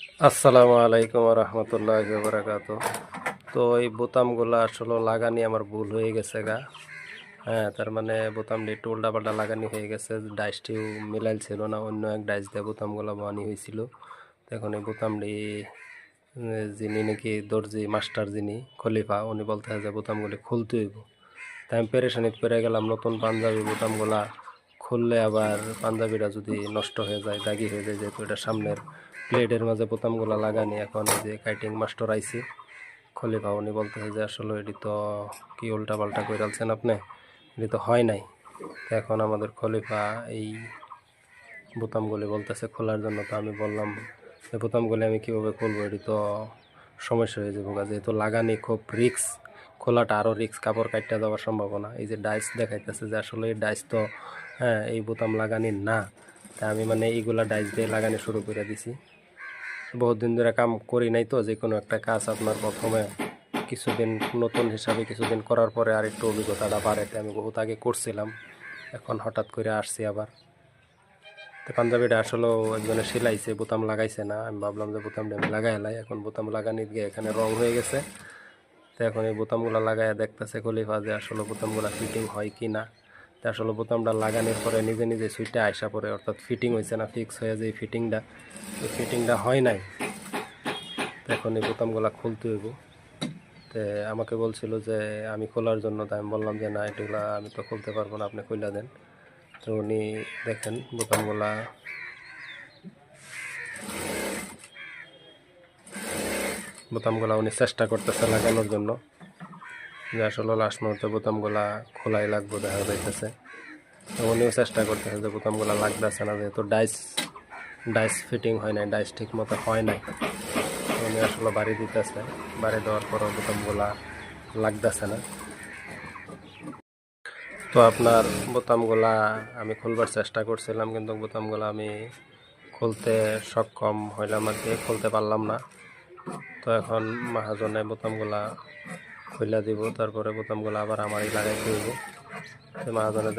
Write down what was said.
আসসালামু আলাইকুম রহমতুল্লাহি ওয়া বারাকাতুহু। তো এই বোতামগুলো আসলে লাগানি আমার ভুল হয়ে গেছে গা। হ্যাঁ, তার মানে বোতামটি একটু উল্টাপাল্টা লাগানি হয়ে গেছে, ডাইসটিও মিলাইল ছিল না, অন্য এক ডাইস দিয়ে বোতামগুলো বানানি হয়েছিল। তো এখন এই বোতামটি যিনি নাকি দর্জি মাস্টার, যিনি খলিফা, উনি বলতে হয় যে বোতামগুলি খুলতে হইব। তাই আমি পেরেশানিতে পড়ে গেলাম। নতুন পাঞ্জাবি বোতামগুলা খুললে আবার পাঞ্জাবিটা যদি নষ্ট হয়ে যায়, দাগি হয়ে যায়, যেহেতু এটা সামনের প্লেটের মাঝে বোতামগুলা লাগানি। এখন এই যে কাইটিং মাস্টার আইসি খলিফা, উনি বলতেছে যে আসলে এটি তো কি উল্টা পাল্টা করে আলছেন আপনি, এটি তো হয় নাই। তো এখন আমাদের খলিফা এই বোতামগুলি বলতেছে খোলার জন্য। তো আমি বললাম এই বোতামগুলি আমি কীভাবে খুলবো, এটি তো সমস্যা হয়ে যাবো, যেহেতু লাগানি খুব রিক্স, খোলাটা আরও রিক্স, কাপড় কাটতে যাওয়ার সম্ভাবনা। এই যে ডাইস দেখাইতেছে যে আসলে এই ডাইস তো হ্যাঁ এই বোতাম লাগানির না। তা আমি মানে এইগুলা ডাইস দিয়ে লাগানি শুরু করে দিছি। বহুত দিন ধরে কাম করি নাই, তো যে কোনো একটা কাজ আপনার প্রথমে কিছুদিন নতুন হিসাবে কিছুদিন করার পরে আর একটু অভিজ্ঞতাটা বাড়ে। আমি বহুত আগে করছিলাম, এখন হঠাৎ করে আসছি আবার। তো পাঞ্জাবিটা আসলেও একজনে সেলাইছে, বোতাম লাগাইছে না। আমি ভাবলাম যে বোতামটা আমি লাগাই এলাই, এখন বোতাম লাগানি গিয়ে এখানে রং হয়ে গেছে। তো এখন এই বোতামগুলো লাগাইয়া দেখতেছে খলিফা যে আসলে বোতামগুলো ফিটিং হয় কি না। তো আসলে বোতামটা লাগানোর পরে নিজে নিজে সুইটটা আইসা পড়ে, অর্থাৎ ফিটিং হয়েছে না, ফিক্স হয়ে যে এই ফিটিংটা হয় নাই। তো এখন এই বোতামগুলো খুলতে হইব। তো আমাকে বলছিল যে আমি খোলার জন্য, তাই আমি বললাম যে না, এগুলা আমি তো খুলতে পারবো না, আপনি খুলে দেন। তো উনি দেখেন বোতামগুলা উনি চেষ্টা করতেছে লাগানোর জন্য, যে আসলে লাস্ট মুহূর্তে বোতামগুলা খোলাই লাগবে দেখা যাইতেছে। তো উনিও চেষ্টা করতেছে যে বোতামগুলা লাগতেছে না, যেহেতু ডাইস ফিটিং হয় নাই, ডাইস ঠিক মতো হয় নাই। উনি আসলে বাড়ি দিতেছে, বাড়ি দেওয়ার পরও বোতামগুলা লাগতেছে না। তো আপনার বোতামগুলা আমি খুলবার চেষ্টা করছিলাম, কিন্তু বোতামগুলা আমি খুলতে সক্ষম হইলাম আর কি, খুলতে পারলাম না। তো এখন মহাজনে বোতামগুলা খুলে দিব, তারপরে বোতামগুলা আবার আমারই লাগাইতে হইব। তো মহাজনে